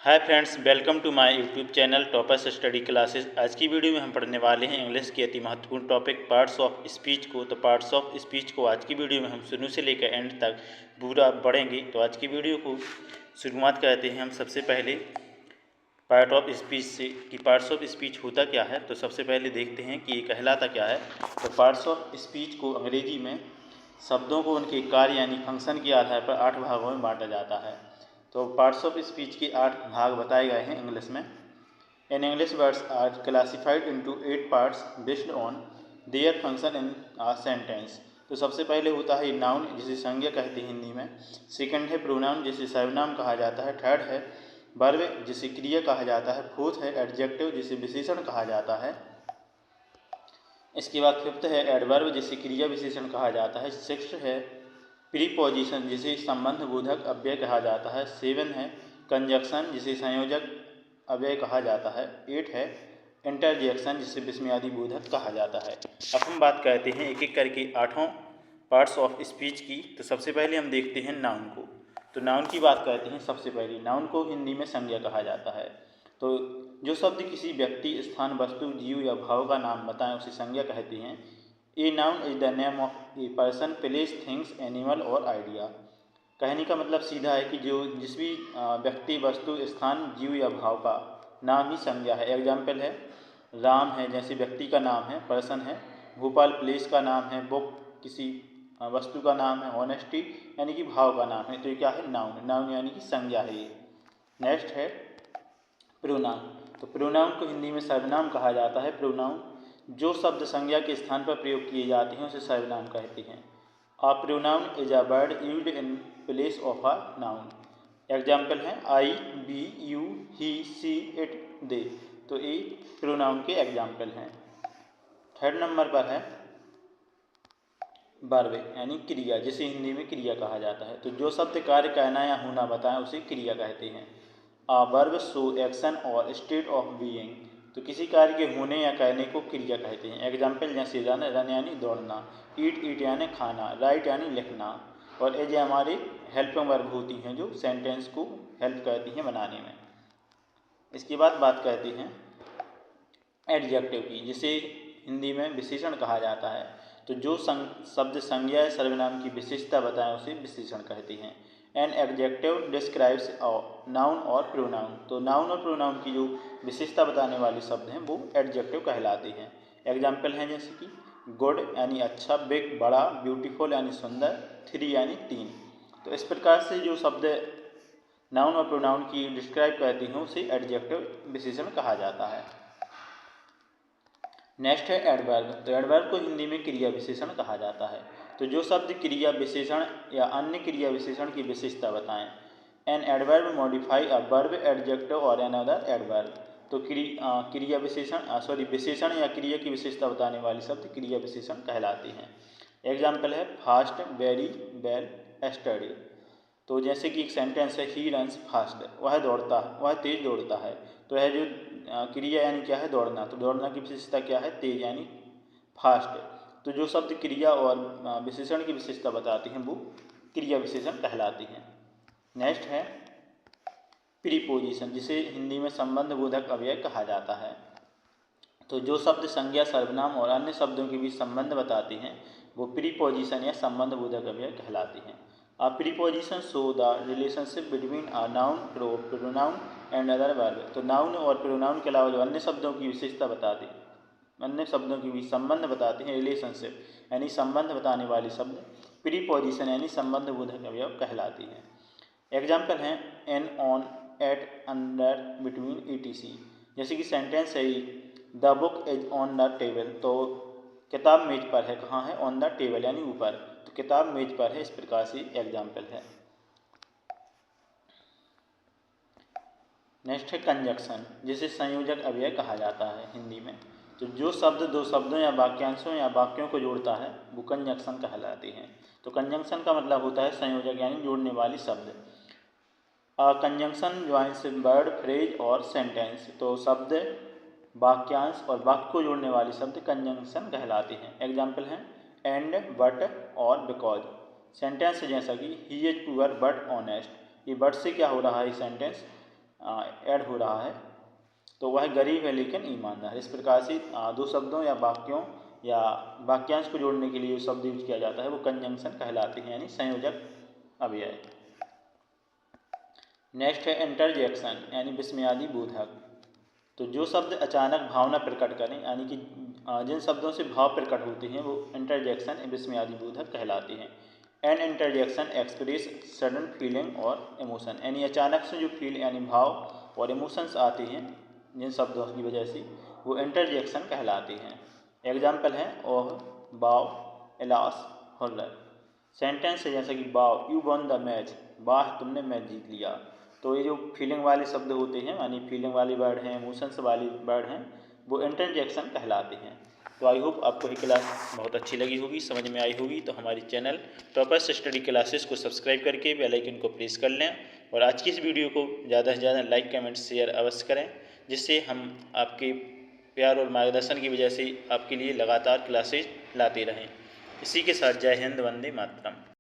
Hi friends, welcome to my YouTube channel toppers study classes. आज की video में हम पढ़ने वाले हैं इंग्लिश के अति महत्वपूर्ण टॉपिक पार्ट्स ऑफ स्पीच को। तो पार्ट्स ऑफ स्पीच को आज की वीडियो में हम शुरू से लेकर एंड तक पूरा पढ़ेंगे। तो आज की वीडियो को शुरुआत करते हैं हम सबसे पहले पार्ट ऑफ स्पीच से कि पार्ट्स ऑफ स्पीच होता क्या है। तो सबसे पहले देखते हैं कि ये कहलाता क्या है। तो पार्ट्स ऑफ स्पीच को अंग्रेजी में शब्दों को उनके कार्य यानी फंक्शन के आधार पर 8 भागों में बांटा जाता है। तो पार्ट्स ऑफ स्पीच के 8 भाग बताए गए हैं इंग्लिश में। In English words are classified into 8 parts based on their function in a sentence. तो सबसे पहले होता है नाउन, जिसे संज्ञा कहते हैं हिंदी में। सेकंड है प्रोनाउन, जिसे सर्वनाम कहा जाता है। थर्ड है वर्ब, जिसे क्रिया कहा जाता है। फोर्थ है एडजेक्टिव, जिसे विशेषण कहा जाता है। इसके बाद फिफ्थ है एडवर्ब, जिसे क्रिया विशेषण कहा जाता है। सिक्स्थ है प्रीपोजिशन, जिसे संबंध बोधक अव्यय कहा जाता है। सेवन है कंजक्शन, जिसे संयोजक अव्यय कहा जाता है। एट है इंटरजेक्शन, जिसे विस्मयादि बोधक कहा जाता है। अब हम बात करते हैं एक एक करके आठों पार्ट्स ऑफ स्पीच की। तो सबसे पहले हम देखते हैं नाउन को। तो नाउन की बात करते हैं। सबसे पहले नाउन को हिंदी में संज्ञा कहा जाता है। तो जो शब्द किसी व्यक्ति, स्थान, वस्तु, जीव या भाव का नाम बताएं उसे संज्ञा कहते हैं। A noun is the name of a person, place, things, animal और आइडिया। कहने का मतलब सीधा है कि जो जिस भी व्यक्ति, वस्तु, स्थान, जीव या भाव का नाम ही संज्ञा है। एग्जाम्पल है राम है, जैसे व्यक्ति का नाम है, पर्सन है। भोपाल प्लेस का नाम है। बुक किसी वस्तु का नाम है। ऑनेस्टी यानी कि भाव का नाम है। तो ये क्या है? नाउन। नाउन यानी कि संज्ञा है ये। नेक्स्ट है प्रोनाउन। तो प्रोनाउन को हिंदी में सर्वनाम कहा जाता है। प्रोनाउन जो शब्द संज्ञा के स्थान पर प्रयोग किए जाते हैं उसे सर्वनाम कहते हैं। A pronoun is a word used in place of a noun. Example है I, we, you, he, she, it, they. तो ये प्रोनाउन के एग्जाम्पल हैं। थर्ड नंबर पर है वर्ब यानी क्रिया, जिसे हिंदी में क्रिया कहा जाता है। तो जो शब्द कार्य कहना या होना बताएं उसे क्रिया कहते हैं। आ वर्ब शो एक्शन और स्टेट ऑफ बीइंग। तो किसी कार्य के होने या कहने को क्रिया कहते हैं। एग्जाम्पल जैसे रन, रन यानी दौड़ना। ईट, ईट यानी खाना। राइट यानी लिखना। और एज हमारी हेल्पिंग वर्ब होती हैं जो सेंटेंस को हेल्प करती हैं बनाने में। इसके बाद बात करते हैं एडजेक्टिव की, जिसे हिंदी में विशेषण कहा जाता है। तो जो शब्द संज्ञा या सर्वनाम की विशेषता बताएं उसे विशेषण कहते हैं। एन एडजेक्टिव डिस्क्राइब्स नाउन और प्रोनाउन। तो नाउन और प्रोनाउन की जो विशेषता बताने वाले शब्द हैं वो एडजेक्टिव कहलाते हैं। एग्जाम्पल हैं जैसे कि गुड यानी अच्छा, बिग बड़ा, ब्यूटीफुल यानी सुंदर, थ्री यानी तीन। तो इस प्रकार से जो शब्द नाउन और प्रोनाउन की डिस्क्राइब करती हैं उसे एडजेक्टिव विशेषण कहा जाता है। नेक्स्ट है एडवर्ब। तो एडवर्ब को हिंदी में क्रिया विशेषण कहा जाता है। तो जो शब्द क्रिया विशेषण या अन्य क्रिया विशेषण की विशेषता बताएं। An adverb modify a verb, adjective और एन अदर एडवर्ब। तो क्रिया विशेषण विशेषण या क्रिया की विशेषता बताने वाले शब्द क्रिया विशेषण कहलाते हैं। एग्जाम्पल है फास्ट, वेरी, वेल, स्टडी। तो जैसे कि एक सेंटेंस है ही रन्स फास्ट, वह दौड़ता है, वह तेज दौड़ता है। तो यह जो क्रिया यानी क्या है? दौड़ना। तो दौड़ना की विशेषता क्या है? तेज यानी फास्ट। तो जो शब्द क्रिया और विशेषण की विशेषता बताते हैं वो क्रिया विशेषण कहलाती हैं। नेक्स्ट है प्रीपोजिशन, जिसे हिंदी में संबंध बोधक अव्यय कहा जाता है। तो जो शब्द संज्ञा, सर्वनाम और अन्य शब्दों के बीच संबंध बताते हैं वो प्रीपोजिशन या संबंध बोधक अव्यय कहलाते हैं। A preposition show the relationship between a noun, pronoun and other verb। तो नाउन और प्रोनाउन के अलावा जो अन्य शब्दों की विशेषता बताते हैं, अन्य शब्दों के बीच संबंध बताते हैं, रिलेशनशिप यानी संबंध बताने वाले शब्द प्रीपोजिशन यानी संबंध बोधक अवयव कहलाती हैं। एग्जाम्पल हैं in, on, at, under, between, etc. जैसे कि सेंटेंस है the book is on the table. तो किताब मेज पर है। कहाँ है? ऑन द टेबल यानी ऊपर। तो किताब मेज पर है। इस प्रकार से एग्जाम्पल है। नेक्स्ट है कंजक्शन, जिसे संयोजक अव्यय कहा जाता है हिंदी में। तो जो शब्द दो शब्दों या वाक्यांशों या वाक्यों को जोड़ता है वो कंजक्शन कहलाते हैं। तो कंजक्शन का मतलब होता है संयोजक यानी जोड़ने वाली शब्द। A conjunction joins word, phrase और सेंटेंस। तो शब्द, वाक्यांश और वाक्य को जोड़ने वाले शब्द कंजंक्शन कहलाते हैं। एग्जाम्पल हैं एंड, बट और बिकॉज। सेंटेंस जैसा कि he is poor but honest. ये बट से क्या हो रहा है? सेंटेंस ऐड हो रहा है तो वह गरीब है लेकिन ईमानदार। इस प्रकार से दो शब्दों या वाक्यों या वाक्यांश को जोड़ने के लिए जो शब्द यूज किया जाता है वो कंजंक्शन कहलाते हैं, यानी संयोजक अव्यय। नेक्स्ट है इंटरजेक्शन यानी विस्मयादि बोधक। तो जो शब्द अचानक भावना प्रकट करें, यानी कि जिन शब्दों से भाव प्रकट होते हैं वो इंटरजेक्शन विस्मयादि बोधक कहलाते हैं। An interjection express sudden feeling और इमोशन, यानी अचानक से जो फील यानी भाव और इमोशंस आते हैं जिन शब्दों की वजह से वो इंटरजेक्शन कहलाते हैं। एग्जाम्पल है ओह, वाव, एलास, हॉलर। सेंटेंस है जैसे कि wow you one the match, वाह तुमने मैच जीत लिया। तो ये जो फीलिंग वाले शब्द होते हैं, यानी फीलिंग वाले वर्ड हैं, इमोशंस वाले वर्ड हैं, वो इंटरजेक्शन कहलाते हैं। तो आई होप आपको ये क्लास बहुत अच्छी लगी होगी, समझ में आई होगी। तो हमारी चैनल टॉपर्स स्टडी क्लासेस को सब्सक्राइब करके बेल आइकन को प्रेस कर लें और आज की इस वीडियो को ज़्यादा से ज़्यादा लाइक, कमेंट, शेयर अवश्य करें, जिससे हम आपके प्यार और मार्गदर्शन की वजह से आपके लिए लगातार क्लासेज लाते रहें। इसी के साथ जय हिंद, वंदे मातरम।